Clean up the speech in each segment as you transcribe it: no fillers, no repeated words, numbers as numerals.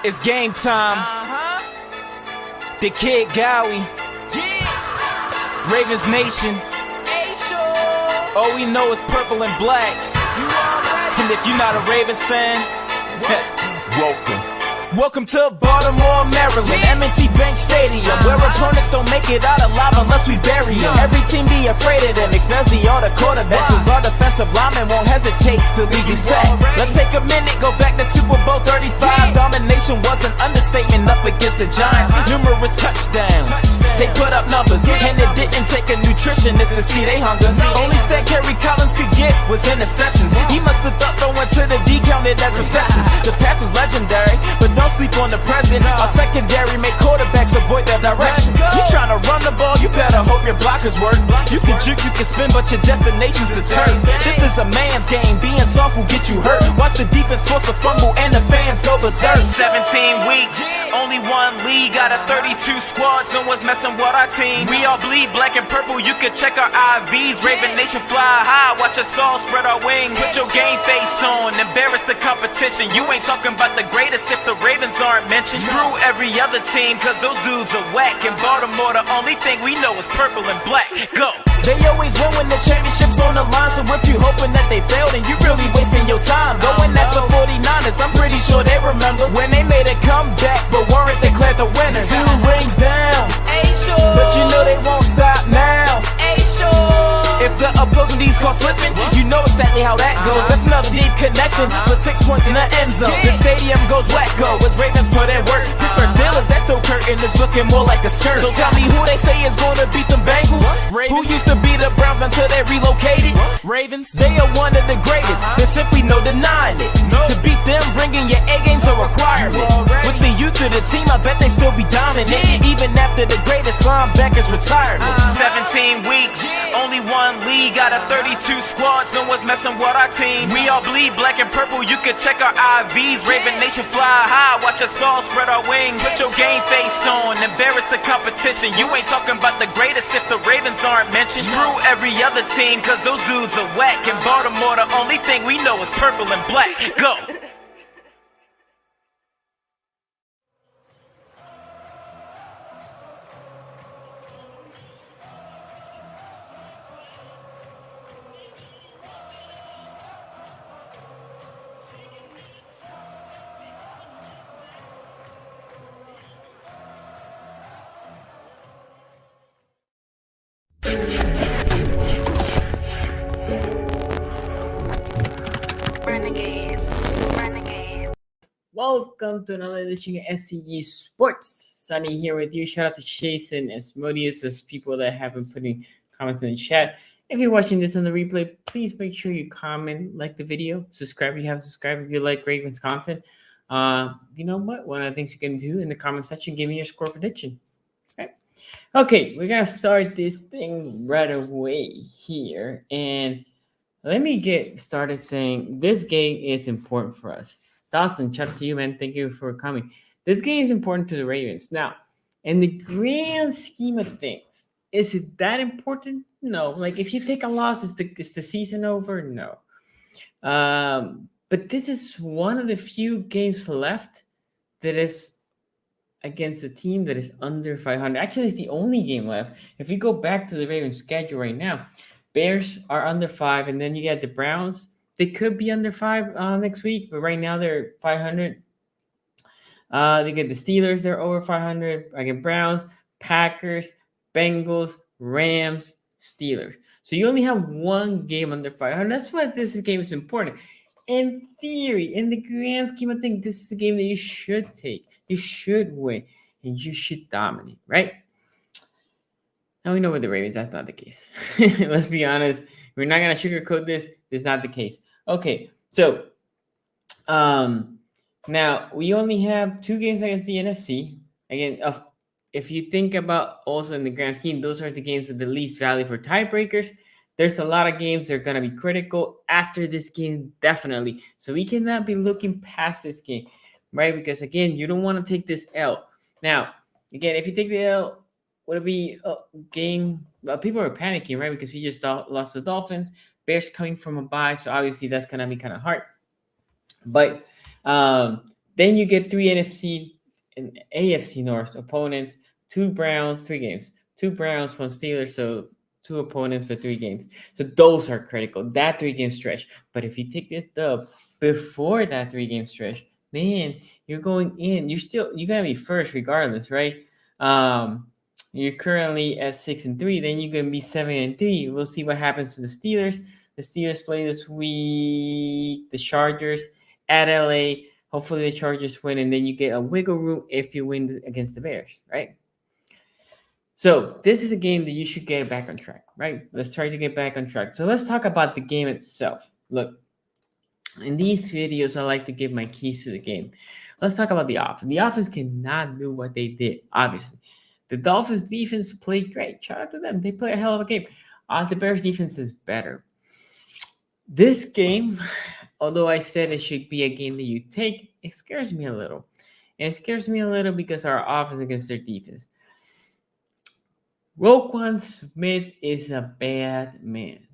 It's game time. The Kid Gowie. Ravens Nation. All we know is purple and black. And if you're not a Ravens fan, Welcome to Baltimore, Maryland, M&T Bank Stadium, where opponents don't make it out alive unless we bury them. Every team be afraid of them, especially all the quarterbacks, cause our defensive linemen won't hesitate to leave you sacked. Let's take a minute, go back to Super Bowl 35. Domination was an understatement up against the Giants. Numerous touchdowns, they put up numbers, and it didn't take a nutritionist to see they hunger. Only stat Kerry Collins could get was interceptions. He must have thought throwing to the D counted as receptions. The pass was legendary, but don't sleep on the present. Our secondary make quarterbacks avoid their direction. You tryna run the ball, you better hope your blockers work. You can juke, you can spin, but your destination's the turf. This is a man's game, being soft will get you hurt. Watch the defense force a fumble and the fans go berserk. 17 weeks, only one league out of 32 squads. No one's messing with our team. We all bleed black and purple, you can check our IVs. Raven Nation fly high, watch us all spread our wings. Put your game face on, embarrass the competition. You ain't talking about the greatest if the Ravens aren't mentioned. Screw every other team, cause those dudes are whack. In Baltimore, the only thing we know is purple and black. Go! They always win when the championship's on the line. So if you hoping that they failed, then you really wasting your time. Go and ask the 49ers, I'm pretty sure they remember when they made a comeback, but weren't declared the winners. 2 rings down, but you know they won't stop now. If the opposing D's caught slipping, you know exactly how that goes. That's another deep connection for 6 points in the end zone. The stadium goes wacko as Ravens put in work. Pittsburgh Steelers, that still curtain is looking more like a skirt. So tell me who they say is gonna beat them Bengals. Who used to beat the Browns until they relocated? Ravens, they are one of the greatest. There's simply no denying it. To beat them, bringing your A game's a requirement. With the youth of the team, I bet they still be dominant, even after the greatest linebacker's retirement. 17 weeks, only one league out of 32 squads. No one's messing with our team. We all bleed black and purple, you can check our IVs. Raven Nation fly high, watch us all spread our wings. Put your game face on, embarrass the competition. You ain't talking about the greatest if the Ravens aren't mentioned. Screw every other team, cause those dudes are whack. In Baltimore, the only thing we know is purple and black. Go! Welcome to another edition of szg Sports. Sunny here with you. Shout out to Chase and Asmodeus, those people that have been putting comments in the chat. If you're watching this on the replay, please make sure you comment, like the video, subscribe if you haven't subscribed, if you like Ravens content. You know what? One of the things you can do in the comment section, give me your score prediction. Okay, we're going to start this thing right away here. And let me get started saying this game is important for us. Dawson, shout out to you, man. Thank you for coming. This game is important to the Ravens. Now, in the grand scheme of things, is it that important? No. Like, if you take a loss, is the season over? No. But this is one of the few games left that is against a team that is under 500. Actually, it's the only game left. If you go back to the Ravens schedule right now, Bears are under 5, and then you get the Browns. They could be under 5 next week, but right now they're 500. They get the Steelers, they're over 500. I get Browns, Packers, Bengals, Rams, Steelers. So you only have one game under fire. And that's why this game is important. In theory, in the grand scheme of things, this is a game that you should take. You should win. And you should dominate, right? Now we know with the Ravens, that's not the case. Let's be honest. We're not gonna sugarcoat this. It's not the case. Okay, so now we only have 2 games against the NFC. Again, if you think about also in the grand scheme, those are the games with the least value for tiebreakers. There's a lot of games that are gonna be critical after this game, definitely. So we cannot be looking past this game, right? Because again, you don't want to take this L. Now, again, if you take the L, would it be a game? People are panicking, right? Because we just lost the Dolphins. Bears coming from a bye, so obviously that's gonna be kind of hard. But then you get 3 NFC and AFC North opponents, 2 Browns, 3 games, 2 Browns, 1 Steelers, so 2 opponents but 3 games. So those are critical. That 3-game stretch. But if you take this dub before that 3-game stretch, man, you're going in. You're gonna be first regardless, right? You're currently at 6-3. Then you're gonna be 7-3. We'll see what happens to the Steelers. The Steelers play this week. The Chargers at LA. Hopefully the Chargers win, and then you get a wiggle room if you win against the Bears, right? So this is a game that you should get back on track, right? Let's try to get back on track. So let's talk about the game itself. Look, in these videos, I like to give my keys to the game. Let's talk about the offense. The offense cannot do what they did, obviously. The Dolphins defense played great. Shout out to them. They play a hell of a game. The Bears defense is better. This game, although I said it should be a game that you take, it scares me a little. And it scares me a little because our offense against their defense. Roquan Smith is a bad man.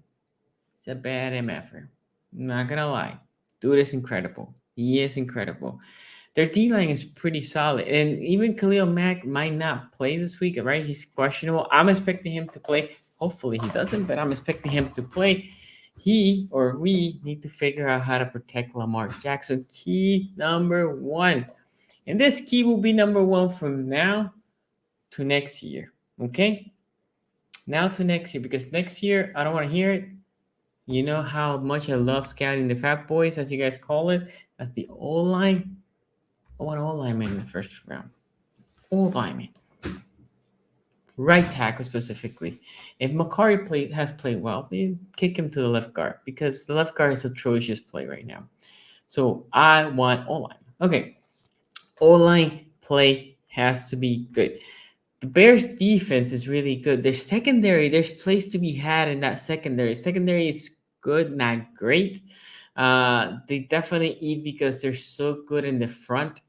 He's a bad MFer. Not gonna lie. Dude is incredible. He is incredible. Their D-line is pretty solid. And even Khalil Mack might not play this week, right? He's questionable. I'm expecting him to play. Hopefully he doesn't, but I'm expecting him to play. He or we need to figure out how to protect Lamar Jackson. Key number 1. And this key will be number 1 from now to next year. Okay? Now to next year, because next year, I don't want to hear it. You know how much I love scouting the fat boys, as you guys call it. That's the O-line. I want O-lineman in the first round. O-lineman. Right tackle specifically. If Makari has played well, they kick him to the left guard because the left guard is atrocious play right now. So I want O-line. Okay. O-line play has to be good. The Bears defense is really good. Their secondary, there's place to be had in that secondary. Secondary is good, not great. They definitely eat because they're so good in the front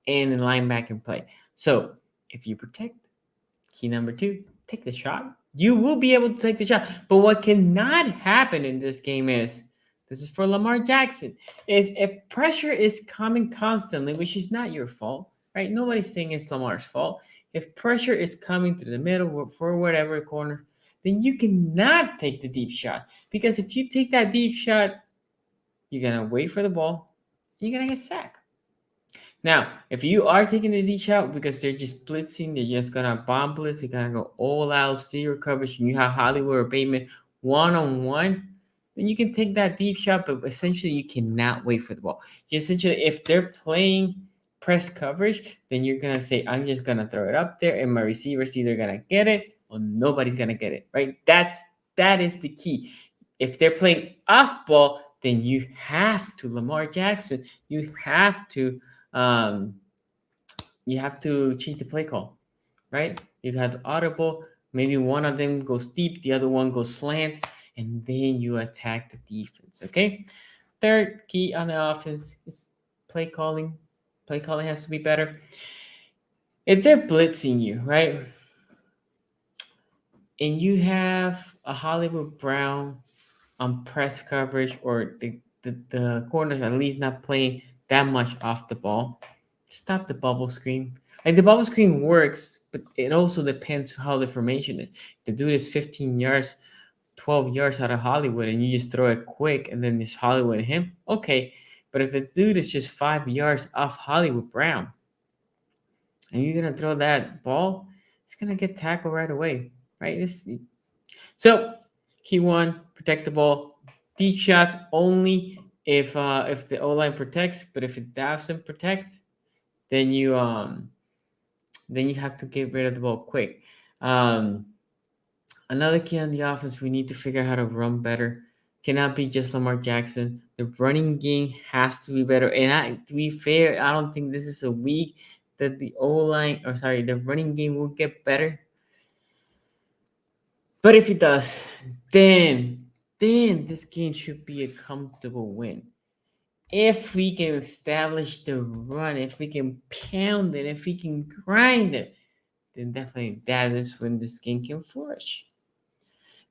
and in linebacker play. So if you protect, key number 2, take the shot. You will be able to take the shot. But what cannot happen in this game is, this is for Lamar Jackson, is if pressure is coming constantly, which is not your fault, right? Nobody's saying it's Lamar's fault. If pressure is coming through the middle for whatever corner, then you cannot take the deep shot. Because if you take that deep shot, you're going to wait for the ball. You're going to get sacked. Now, if you are taking the deep shot because they're just blitzing, they're just going to bomb blitz, they're going to go all out, zero coverage, and you have Hollywood or Bateman one-on-one, then you can take that deep shot, but essentially you cannot wait for the ball. You essentially, if they're playing press coverage, then you're going to say, I'm just going to throw it up there, and my receiver's either going to get it or nobody's going to get it, right? That is the key. If they're playing off ball, then you have to, Lamar Jackson, you have to change the play call, right? You have audible. Maybe one of them goes deep, the other one goes slant, and then you attack the defense, okay? Third key on the offense is play calling. Play calling has to be better. If they're blitzing you, right? And you have a Hollywood Brown on press coverage, or the corners are at least not playing that much off the ball, stop the bubble screen. Like, the bubble screen works, but it also depends how the formation is. The dude is 15 yards, 12 yards out of Hollywood, and you just throw it quick, and then it's Hollywood and him, okay. But if the dude is just 5 yards off Hollywood Brown, and you're gonna throw that ball, it's gonna get tackled right away, right? So key one, protect the ball. Deep shots only if the O line protects, but if it doesn't protect, then you have to get rid of the ball quick. Um, Another key on the offense, we need to figure out how to run better. Cannot be just Lamar Jackson. The running game has to be better. To be fair, I don't think this is a week that the running game will get better. But if it does, then this game should be a comfortable win. If we can establish the run, if we can pound it, if we can grind it, then definitely that is when this game can flourish.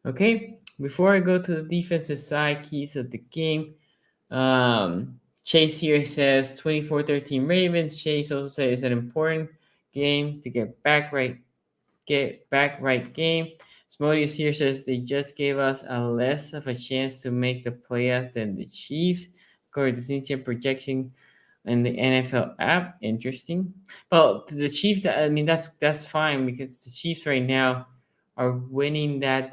Okay, before I go to the defensive side keys of the game, Chase here says 24-13 Ravens. Chase also says it's an important game to get back right game. Smodius here says they just gave us a less of a chance to make the playoffs than the Chiefs, according to Cynthia projection in the NFL app. Interesting. Well, the Chiefs, I mean, that's fine because the Chiefs right now are winning that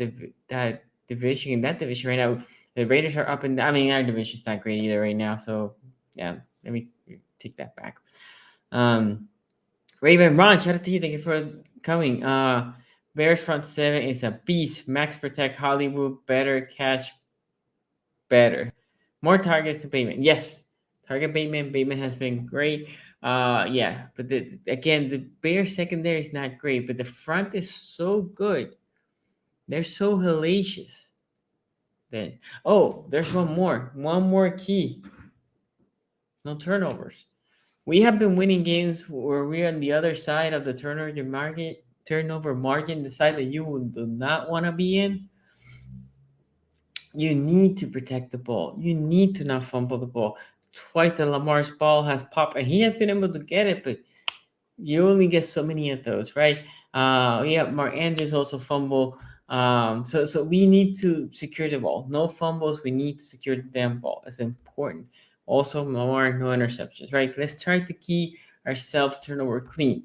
division. In that division right now, the Raiders are up and I mean, our division's not great either right now. So yeah, let me take that back. Raven Ron, shout out to you. Thank you for coming. Bears front seven is a beast. Max protect Hollywood. Better catch. Better. More targets to Bateman. Yes. Target Bateman. Bateman has been great. Yeah. But again, the Bears secondary is not great, but the front is so good. They're so hellacious. Then there's one more. One more key. No turnovers. We have been winning games where we're on the other side of the turnover margin, the side that you do not want to be in. You need to protect the ball. You need to not fumble the ball. Twice that Lamar's ball has popped, and he has been able to get it, but you only get so many of those, right? Mark Andrews also fumble. So we need to secure the ball. No fumbles. We need to secure the damn ball. It's important. Also, Lamar, no interceptions, right? Let's try to keep ourselves turnover clean.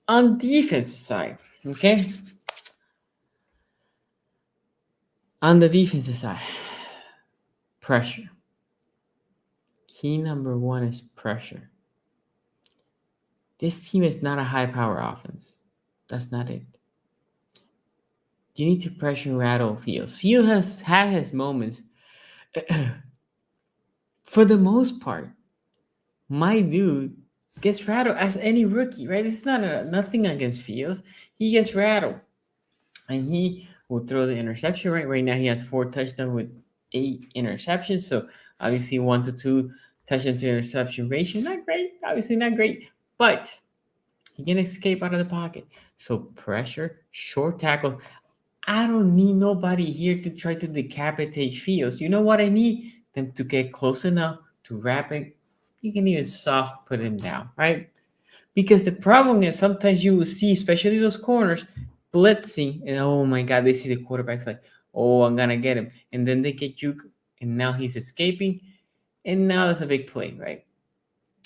On defensive side, okay? On the defensive side, pressure. Key number one is pressure. This team is not a high power offense. That's not it. You need to pressure rattle Fields. Fields has had his moments. For the most part, my dude gets rattled as any rookie, right? It's not nothing against Fields. He gets rattled. And he will throw the interception, right? Right now he has 4 touchdowns with 8 interceptions. So obviously 1 to 2 touchdown to interception ratio. Not great. Obviously not great. But he can escape out of the pocket. So pressure, short tackles. I don't need nobody here to try to decapitate Fields. You know what I need? Them to get close enough to wrap it. You can even soft put him down, right? Because the problem is sometimes you will see, especially those corners, blitzing, and oh my God, they see the quarterback's like, oh, I'm gonna get him. And then they get juke, and now he's escaping, and now that's a big play, right?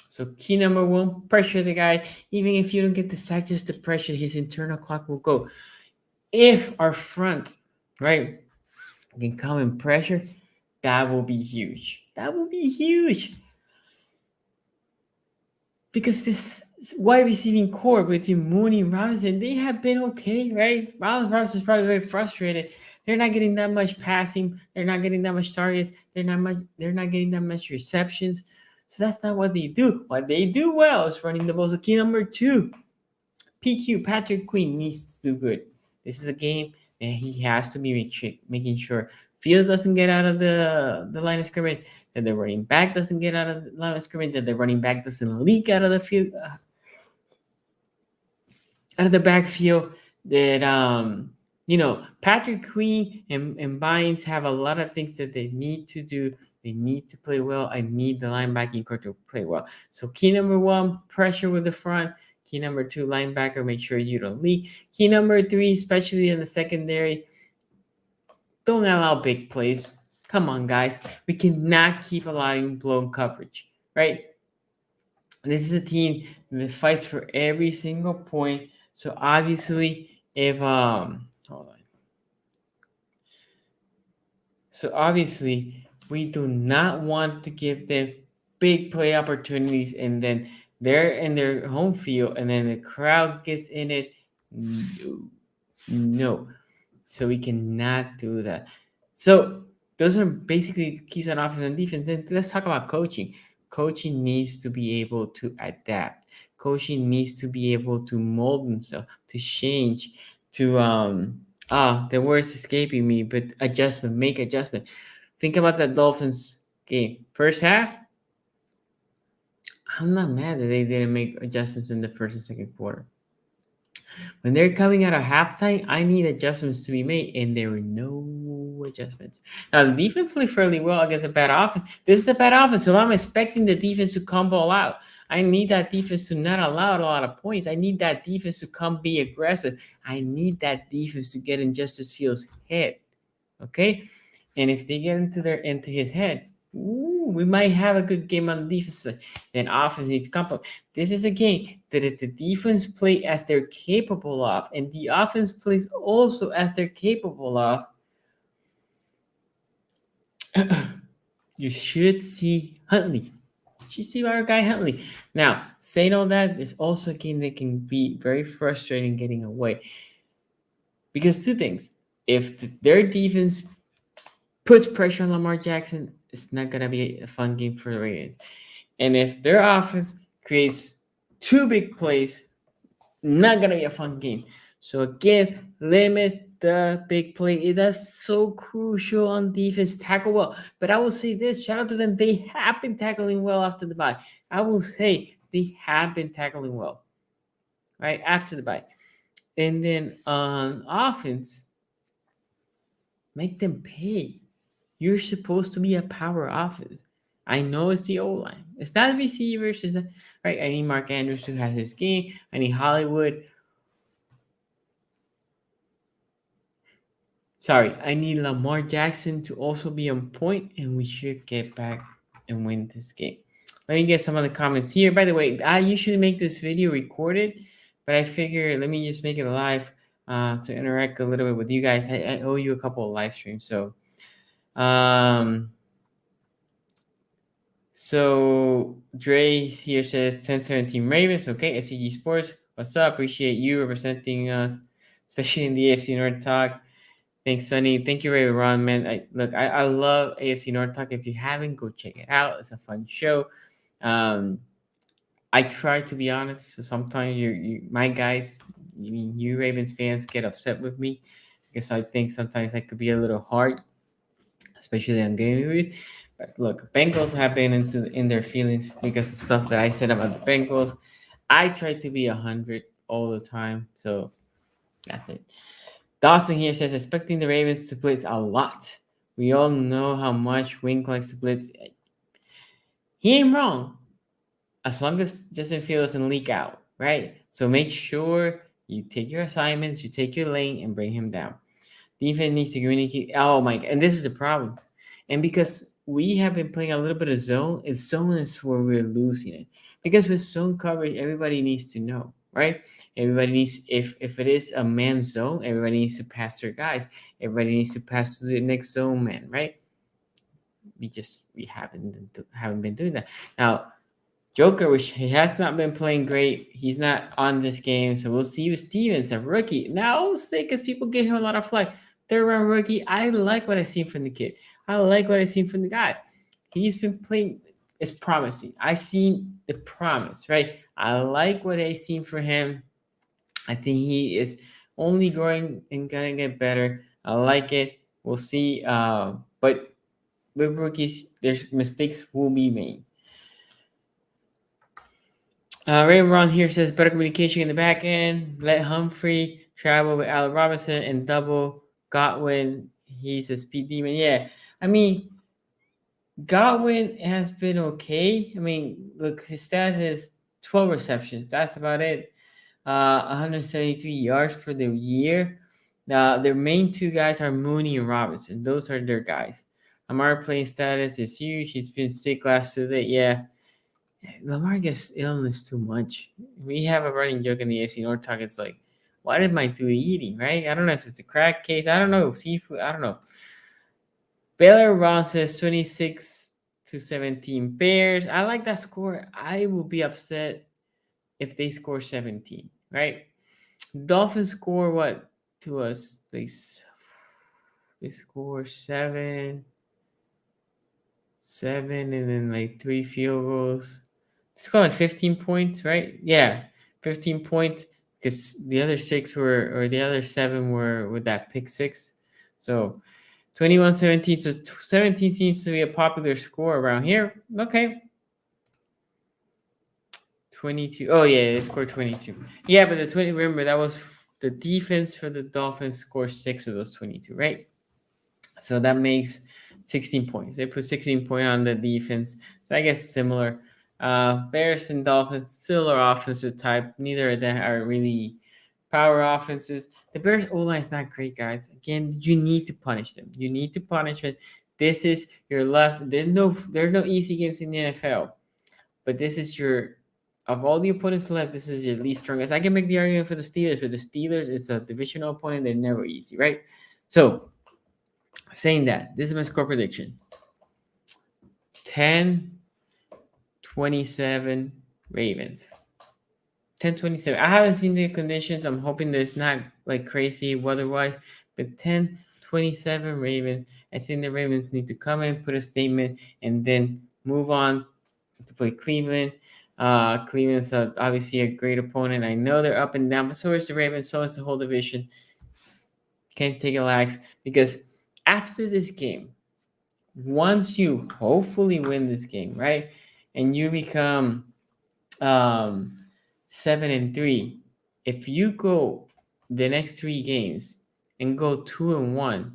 So key number one, pressure the guy. Even if you don't get the sack, just the pressure, his internal clock will go. If our front, right, can come in pressure, that will be huge. That will be huge. Because this wide receiving core between Mooney and Robinson, they have been okay, right? Robinson's probably very frustrated. They're not getting that much passing. They're not getting that much targets. They're not getting that much receptions. So that's not what they do. What they do well is running the ball. So key number 2, PQ, Patrick Queen needs to do good. This is a game and he has to be making sure Fields doesn't get out of the line of scrimmage, that the running back doesn't get out of the line of scrimmage, that the running back doesn't leak out of the field, out of the backfield. That Patrick Queen and Bynes have a lot of things that they need to do. They need to play well. I need the linebacking core to play well. So key number 1, pressure with the front. Key number 2, linebacker, make sure you don't leak. Key number 3, especially in the secondary, don't allow big plays. Come on, guys. We cannot keep allowing blown coverage, right? This is a team that fights for every single point. So obviously, if hold on. So obviously, we do not want to give them big play opportunities and then they're in their home field and then the crowd gets in it. No, no. So we cannot do that. So those are basically keys on offense and defense. Then let's talk about coaching. Coaching needs to be able to adapt. Coaching needs to be able to mold himself, to change, to the word's escaping me, but adjustment, make adjustment. Think about that Dolphins game. First half, I'm not mad that they didn't make adjustments in the first and second quarter. When they're coming out of halftime, I need adjustments to be made, and there were no adjustments. Now, the defense played fairly well against a bad offense. This is a bad offense, so I'm expecting the defense to come ball out. I need that defense to not allow a lot of points. I need that defense to come be aggressive. I need that defense to get in Justice Fields' head. Okay? And if they get into his head, we might have a good game on the defense side. Then offense needs to come up. This is a game that if the defense play as they're capable of, and the offense plays also as they're capable of, you should see Huntley. You see our guy Huntley. Now, saying all that is also a game that can be very frustrating getting away. Because two things. If their defense puts pressure on Lamar Jackson, it's not going to be a fun game for the Ravens. And if their offense creates two big plays, not going to be a fun game. So again, limit the big play. That's so crucial on defense. Tackle well. But I will say this, shout out to them. They have been tackling well after the bye. I will say they have been tackling well, right, after the bye. And then on offense, make them pay. You're supposed to be a power offense. I know it's the O-line. It's not receivers. It's not, right? I need Mark Andrews to have his game. I need Hollywood. Sorry, I need Lamar Jackson to also be on point, and we should get back and win this game. Let me get some of the comments here. By the way, I usually make this video recorded, but I figure let me just make it live to interact a little bit with you guys. I owe you a couple of live streams, so so Dre here says 1017 Ravens. Okay, SCG Sports. What's up? Appreciate you representing us, especially in the AFC North talk. Thanks, Sonny. Thank you, Ray Ron, man. I love AFC North talk. If you haven't, go check it out. It's a fun show. I try to be honest. So sometimes my guys, you Ravens fans get upset with me because I think sometimes I could be a little hard, especially on gaming with. But look, Bengals have been in their feelings because of stuff that I said about the Bengals. I try to be 100 all the time, so that's it. Dawson here says expecting the Ravens to blitz a lot. We all know how much Wink likes to blitz. He ain't wrong, as long as Justin Fields doesn't leak out, right? So make sure you take your assignments, you take your lane, and bring him down. Defense needs to communicate. Oh my God, and this is the problem. And because we have been playing a little bit of zone, it's zone is where we're losing it. Because with zone coverage, everybody needs to know, right? Everybody needs, if it is a man zone, everybody needs to pass their guys. Everybody needs to pass to the next zone man, right? We haven't been doing that. Now, Joker, which he has not been playing great. He's not on this game, so we'll see with Stevens, a rookie. Now, I'll say because people give him a lot of flack. Third round rookie. I like what I've seen from the kid. I like what I've seen from the guy. He's been playing. It's promising. I seen the promise, right? I like what I've seen for him. I think he is only growing and gonna get better. I like it. We'll see. But with rookies, there's mistakes will be made. Raymond Ron here says better communication in the back end. Let Humphrey travel with Allen Robinson and double Godwin. He's a speed demon. Yeah, I mean, Godwin has been okay. I mean, look, his stats is 12 receptions. That's about it. 173 yards for the year. Their main two guys are Mooney and Robinson. Those are their guys. Lamar playing status is huge. He's been sick last 2 days. Yeah. Lamar gets illness too much. We have a running joke in the AFC North talk. It's like, what did my dude eating, right? I don't know if it's a crack case. I don't know. Seafood. I don't know. Baylor Ron says 26-17 Bears. I like that score. I will be upset if they score 17, right? Dolphins score what to us? They score seven, and then like 3 field goals. It's called like 15 points, right? Yeah, 15 points because the other 7 were with that pick six. So 21-17. So 17 seems to be a popular score around here. Okay. 22. Oh yeah, they scored 22. Yeah, but the 20, remember that was the defense for the Dolphins scored 6 of those 22, right? So that makes 16 points. They put 16 points on the defense. So I guess similar. Bears and Dolphins still are offensive type. Neither of them are really power offenses. The Bears O-line is not great, guys. Again, you need to punish them. You need to punish it. This is your last. There's no easy games in the NFL, but this is your of all the opponents left. This is your least strongest. I can make the argument for the Steelers. For the Steelers, it's a divisional opponent. They're never easy, right? So saying that, this is my score prediction. 10-27 Ravens. 10-27. I haven't seen the conditions. I'm hoping that it's not like crazy weather-wise, but 10-27 Ravens. I think the Ravens need to come in, put a statement, and then move on to play Cleveland. Cleveland's obviously a great opponent. I know they're up and down, but so is the Ravens, so is the whole division. Can't take a lax because after this game, once you hopefully win this game, right, and you become 7-3, if you go the next 3 games and go 2-1,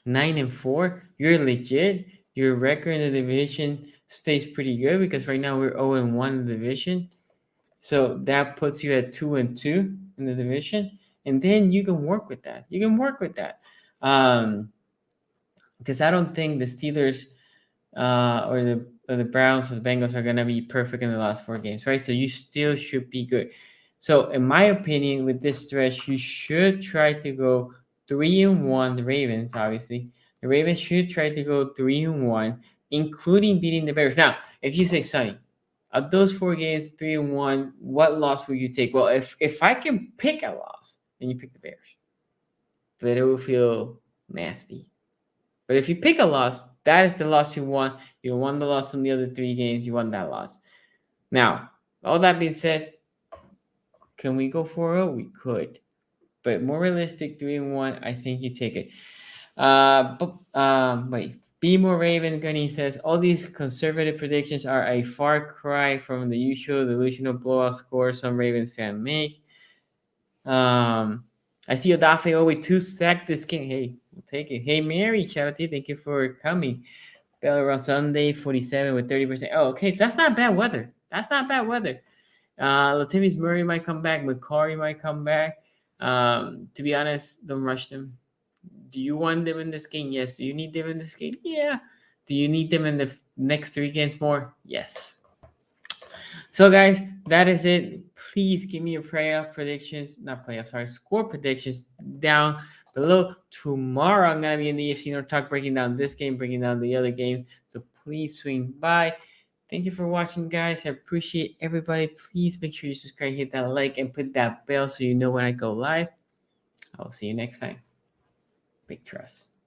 9-4, you're legit. Your record in the division stays pretty good because right now we're 0-1 in the division. So that puts you at 2-2 in the division, and then you can work with that. Because I don't think the Steelers or the Browns or the Bengals are gonna be perfect in the last 4 games, right? So you still should be good. So in my opinion, with this stretch, you should try to go 3-1. The Ravens, obviously, the Ravens should try to go 3-1, including beating the Bears. Now, if you say, Sonny, of those 4 games, 3-1, what loss will you take? Well, if I can pick a loss, then you pick the Bears, but it will feel nasty. But if you pick a loss, that is the loss you want. You won the loss in the other 3 games. You won that loss. Now, all that being said, can we go 4-0? We could. But more realistic, 3-1, I think you take it. Wait. Be More Raven Gunny says, all these conservative predictions are a far cry from the usual delusional blowout score some Ravens fan make. I see Odafe with 2 sacks this game. Hey, we'll take it. Hey, Mary, shout out to you. Thank you for coming. Bell on Sunday, 47 with 30%. Oh, okay. So that's not bad weather. Latavius Murray might come back. McCarry might come back. To be honest, don't rush them. Do you want them in this game? Yes. Do you need them in this game? Yeah. Do you need them in the next 3 games more? Yes. So, guys, that is it. Please give me your score predictions down below. Tomorrow, I'm going to be in the AFC North Talk breaking down this game, breaking down the other games. So, please swing by. Thank you for watching, guys. I appreciate everybody. Please make sure you subscribe, hit that like, and put that bell so you know when I go live. I'll see you next time. Big trust.